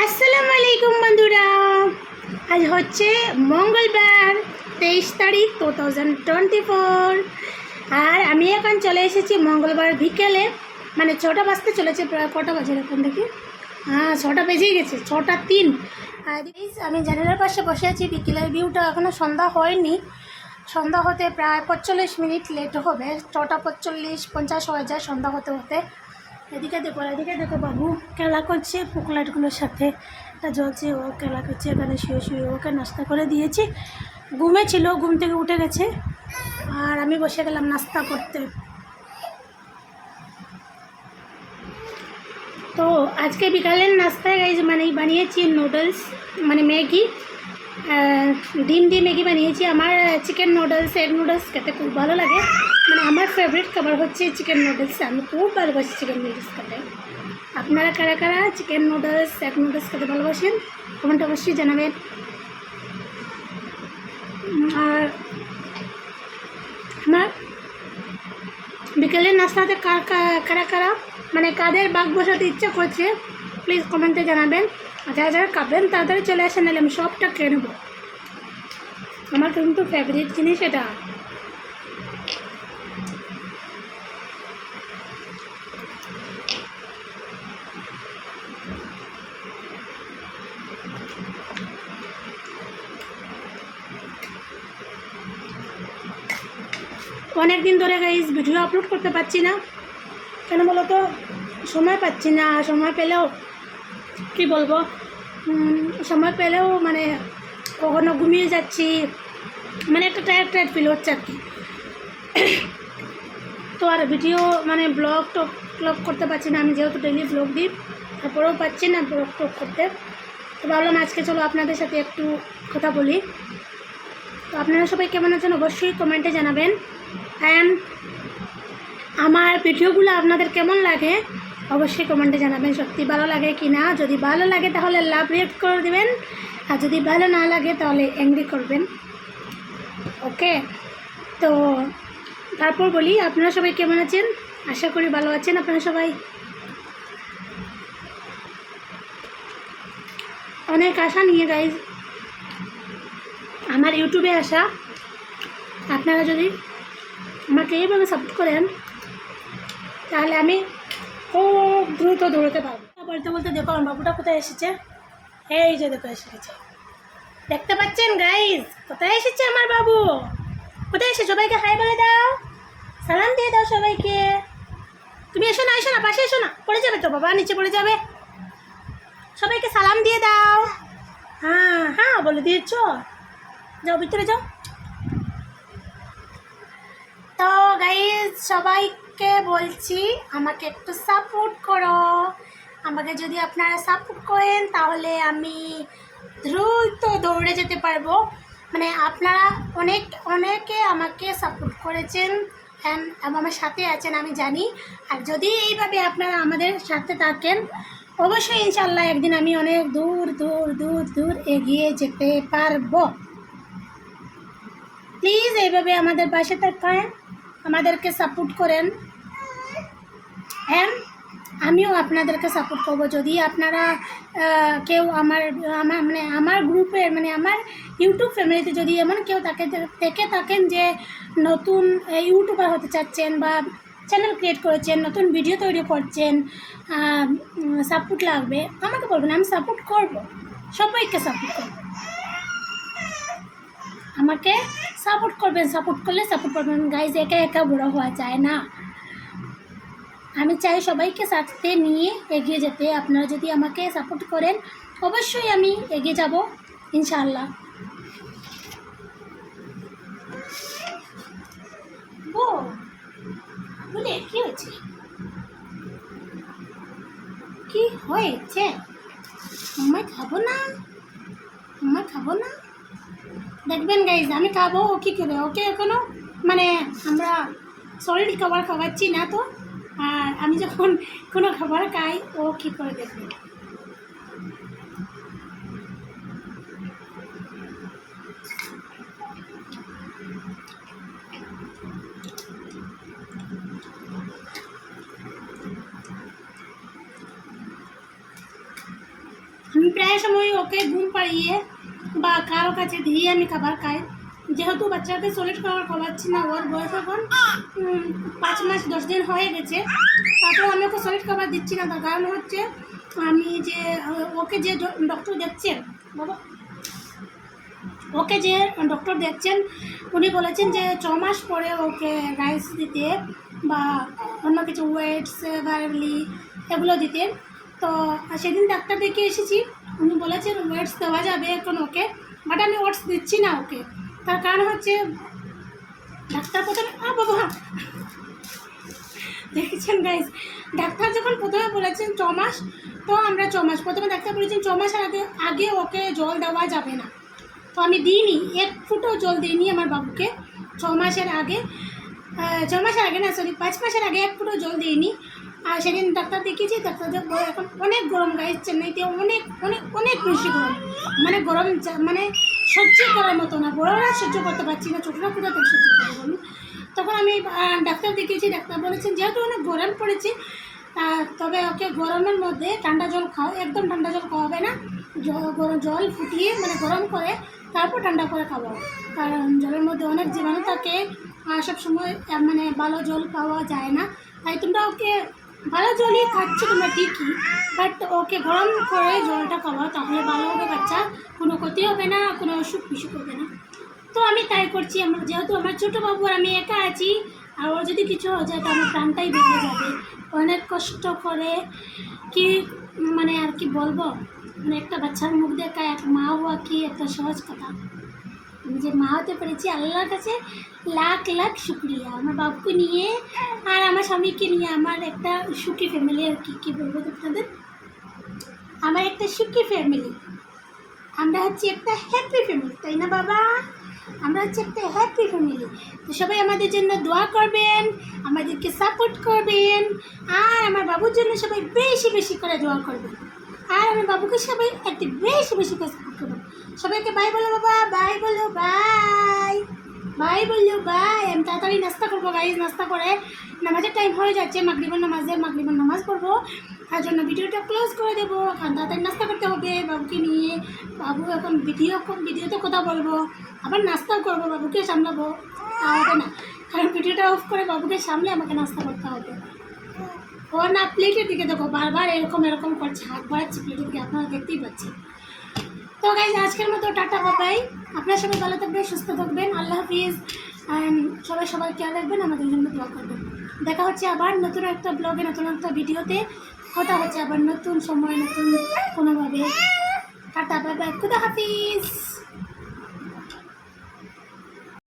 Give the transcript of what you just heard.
আসসালামু আলাইকুম বন্ধুরা। আজ হচ্ছে মঙ্গলবার 23 তারিখ 2024 আর আমি এখন চলে এসেছি মঙ্গলবার বিকেলে, মানে 6টা বাজতে চলেছে। প্রায় কটা বাজে এখন দেখি, 6টা বেজেই গেছে, 6টা 3। আর আমি জানালার পাশে বসে আছি। বিকেলের ভিউটা এখনও সন্ধ্যা হয়নি, সন্ধ্যা হতে প্রায় 45 মিনিট লেট হবে। 6টা 45-50 হয়ে যায় সন্ধ্যা হতে হতে। এদিকে দেখো বাবু খেলা করছে পুকলাটগুলোর সাথে। একটা জ্বলছে, ও খেলা করছে এখানে শুয়ে শুয়ে। ওকে নাস্তা করে দিয়েছি, ঘুমেছিল, ঘুম থেকে উঠে গেছে। আর আমি বসে গেলাম নাস্তা করতে। তো আজকে বিকালের নাস্তায় বানিয়েছি নুডলস, মানে ম্যাগি, ডিম দিয়ে ম্যাগি বানিয়েছি। আমার চিকেন নুডলস, এগ নুডলস খেতে খুব ভালো লাগে। মানে আমার ফেভারিট খাবার হচ্ছে চিকেন নুডলস। আমি খুব ভালোবাসি চিকেন নুডলস খেতে। আপনারা কারা কারা চিকেন নুডলস, এগ নুডলস খেতে ভালোবাসেন কমেন্ট অবশ্যই জানাবেন। আর আমার বিকেলের নাস্তাতে কারা কারা মানে কাদের বাঘ বসাতে ইচ্ছা করছে প্লিজ কমেন্টে জানাবেন। আর যারা যারা খাবেন তাড়াতাড়ি চলে আসেন, নাহলে আমি সবটা খেয়ে নেবো। আমার কিন্তু ফেভারিট জিনিস এটা। অনেক দিন ধরে গাইজ ভিডিও আপলোড করতে পারছি না, কেন বলো তো, সময় পাচ্ছি না। সময় পেলেও কি বলবো, সময় পেলেও মানে কখনো ঘুমিয়ে যাচ্ছি, মানে একটা টায়ার্ড ফিল হচ্ছে আর কি। তো আর ভিডিও মানে ব্লগ করতে পারছি না। আমি যেহেতু ডেইলি ব্লগ দিই, তারপরেও পাচ্ছি না ব্লগ করতে। তো ভাবলাম আজকে চলো আপনাদের সাথে একটু কথা বলি। তো আপনারা সবাই কেমন আছেন অবশ্যই কমেন্টে জানাবেন। অ্যান্ড আমার ভিডিওগুলো আপনাদের কেমন লাগে অবশ্যই কমেন্টে জানাবেন, সত্যি ভালো লাগে কি না। যদি ভালো লাগে তাহলে লাভ রিয়েক্ট করে দেবেন, আর যদি ভালো না লাগে তাহলে অ্যাংরি করবেন, ওকে। তো তারপর বলি, আপনারা সবাই কেমন আছেন? আশা করি ভালো আছেন আপনারা সবাই। অনেক আশা নিয়ে গাইজ আমার ইউটিউবে আসা। আপনারা যদি আমাকে এইভাবে সাপোর্ট করেন তাহলে আমি খুব দ্রুত দৌড়তে পারবো। বলতে বলতে দেখো আমার বাবুটা কোথায় এসেছে। এই যে দেখো এসে গেছে, দেখতে পাচ্ছেন গাইজ কোথায় এসেছে আমার বাবু। কোথায় এসে সবাইকে হাই বলে দাও, সালাম দিয়ে দাও সবাইকে। তুমি এসো না পাশে এসো না, পড়ে যাবে তো বাবা, নিচে পড়ে যাবে। সবাইকে সালাম দিয়ে দাও। হ্যাঁ হ্যাঁ বলে দিয়েছ, যাও ভিতরে যাও। তো গাইজ সবাইকে বলছি আমাকে একটু সাপোর্ট করো। আমাকে যদি আপনারা সাপোর্ট করেন তাহলে আমি দ্রুত দৌড়ে যেতে পারবো। মানে আপনারা অনেকে আমাকে সাপোর্ট করেছেন অ্যান্ড আমার সাথে আছেন আমি জানি। আর যদি এইভাবে আপনারা আমাদের সাথে থাকেন অবশ্যই ইনশাল্লাহ একদিন আমি অনেক দূর দূর দূর দূর এগিয়ে যেতে পারবো। প্লিজ এইভাবে আমাদের পাশে থাকেন, আমাদেরকে সাপোর্ট করেন, অ্যান্ড আমিও আপনাদেরকে সাপোর্ট করবো। যদি আপনারা কেউ আমার গ্রুপের মানে আমার ইউটিউব ফ্যামিলিতে যদি এমন কেউ থেকে থাকেন যে নতুন ইউটিউবার হতে চাচ্ছেন বা চ্যানেল ক্রিয়েট করেছেন, নতুন ভিডিও তৈরি করছেন, সাপোর্ট লাগবে আমাকে বলবেন, আমি সাপোর্ট করব, সবাইকে সাপোর্ট করব। আমাকে সাপোর্ট করবেন, সাপোর্ট করবেন গাইজ। একা একা বড় হওয়া যায় না, আমি চাই সবাইকে সাথে নিয়ে এগিয়ে যেতে। আপনারা যদি আমাকে সাপোর্ট করেন অবশ্যই আমি এগিয়ে যাব ইনশাআল্লাহ। ও বলে কি হয়েছে, কি হয়েছে? আমায় খাবো না, দেখবেন গাইজ আমি খাবো, ও কী করে, ওকে এখনও মানে আমরা সলিড খাবার খাওয়াচ্ছি না তো। আর আমি যখন কোনো খাবার খাই ও কী করে দেখবে। আমি প্রায় সময় ওকে ঘুম পাড়িয়ে বা কারো কাছে দিয়ে আমি খাবার খাই, যেহেতু বাচ্চাকে সলিড খাবার খাওয়াচ্ছি না, ওর বয়স এখন 5 মাস 10 দিন হয়ে গেছে, তারপর আমি ওকে সলিড খাবার দিচ্ছি না। তার কারণ হচ্ছে আমি যে ওকে যে ডক্টর দেখছেন বাবা, ওকে যে ডক্টর দেখছেন উনি বলেছেন যে 6 মাস পরে ওকে রাইস দিতে বা অন্য কিছু ওয়েটস বার্লি এগুলো দিতে। তো সেদিন ডাক্তার দেখে এসেছি, উনি বলেছেন ওয়েটস দেওয়া যাবে এখন ওকে, বাট আমি ওটস দিচ্ছি না ওকে। তার কারণ হচ্ছে ডাক্তার প্রথমে বাবা দেখেছেন গাইজ, ডাক্তার যখন প্রথমে বলেছেন 6 মাস, তো আমরা 6 মাস প্রথমে ডাক্তার বলেছেন 6 মাসের আগে ওকে জল দেওয়া যাবে না। তো আমি দিইনি, 1 ফুটও জল দিইনি আমার বাবুকে 6 মাসের আগে, 6 মাসের আগে না সরি 5 মাসের আগে 1 ফুটও জল দিইনি। আর সেদিন ডাক্তার দেখিয়েছি, ডাক্তার এখন অনেক গরম গাইজ, চেন্নাইতে অনেক অনেক অনেক বেশি গরম, মানে গরম মানে সহ্য করার মতো না, বড়রা সহ্য করতে পারছি না, ছোটরা কোথা থেকে সহ্য করতে বলুন। তখন আমি ডাক্তার দেখিয়েছি, ডাক্তার বলেছেন যেহেতু অনেক গরম পড়েছে, তবে ওকে গরমের মধ্যে ঠান্ডা জল খাও, একদম ঠান্ডা জল খাওয়াবে না, জল ফুটিয়ে মানে গরম করে তারপর ঠান্ডা করে খাওয়াও, কারণ জলের মধ্যে অনেক জীবাণু থাকে, সব সময় মানে ভালো জল পাওয়া যায় না। তাই তোমরা ওকে ভালো জলই খাচ্ছি তোমরা ঠিকই, বাট ওকে গরম করে জলটা খাওয়াও, তাহলে ভালো হবে, বাচ্চা কোনো ক্ষতি হবে না, কোনো অসুখ বিসুখ হবে না। তো আমি তাই করছি, যেহেতু আমার ছোটো বাবু আর আমি একা আছি, আর ওর যদি কিছু হয়ে যায় তো আমার প্রাণটাই বেরিয়ে যাবে। অনেক কষ্ট করে কি মানে আর কি বলবো, মানে একটা বাচ্চার মুখ দেখা এক মা হওয়া কি একটা সহজ কথা। আমি যে মা হতে পেরেছি আল্লাহর কাছে লাখ লাখ শুক্রিয়া, আমার বাবুকে নিয়ে আর আমার স্বামীকে নিয়ে আমার একটা সুখী ফ্যামিলি আর কি বলবো আপনাদের, আমার একটা সুখী ফ্যামিলি, আমরা হচ্ছে একটা হ্যাপি ফ্যামিলি, তাই না বাবা? আমরা হচ্ছে একটা হ্যাপি ফ্যামিলি। তো সবাই আমাদের জন্য দোয়া করবেন, আমাদেরকে সাপোর্ট করবেন, আর আমার বাবুর জন্য সবাই বেশি বেশি করে দোয়া করবেন, আর আমার বাবুকে সবাই একটু বেশি বেশি করে সাপোর্ট করবেন। সবাইকে বাই বলো বাবা, বাই বলো, বাই বাই বললো, বাই। আমি তাড়াতাড়ি নাস্তা করবো গাইজ, নাস্তা করে নামাজের টাইম হয়ে যাচ্ছে, মাগরিবের নামাজ পড়বো, তার জন্য ভিডিওটা ক্লোজ করে দেবো, কারণ তাড়াতাড়ি নাস্তা করতে হবে বাবুকে নিয়ে। বাবু এখন ভিডিওতে কথা বলবো, আবার নাস্তাও করবো, বাবুকে সামলাবো, তা হবে না, কারণ ভিডিওটা অফ করে বাবুকে সামলে আমাকে নাস্তা করতে হবে। ও না প্লেটের দিকে দেখো বারবার এরকম করছে, হাত বাড়াচ্ছে প্লেটের দিকে, আপনারা দেখতেই পাচ্ছেন। তো গাইজ আজকের মতো টাটা বাবাই, আপনারা সবাই ভালো থাকবেন, সুস্থ থাকবেন, আল্লাহ হাফিজ, সবাই খেয়াল রাখবেন, আমাদের জন্য দোয়া করবেন। দেখা হচ্ছে আবার নতুন একটা ব্লগে, নতুন একটা ভিডিওতে, কথা হচ্ছে আবার নতুন সময়, নতুন কোনোভাবে। টাটা বাই বাই, খুদা হাফিজ।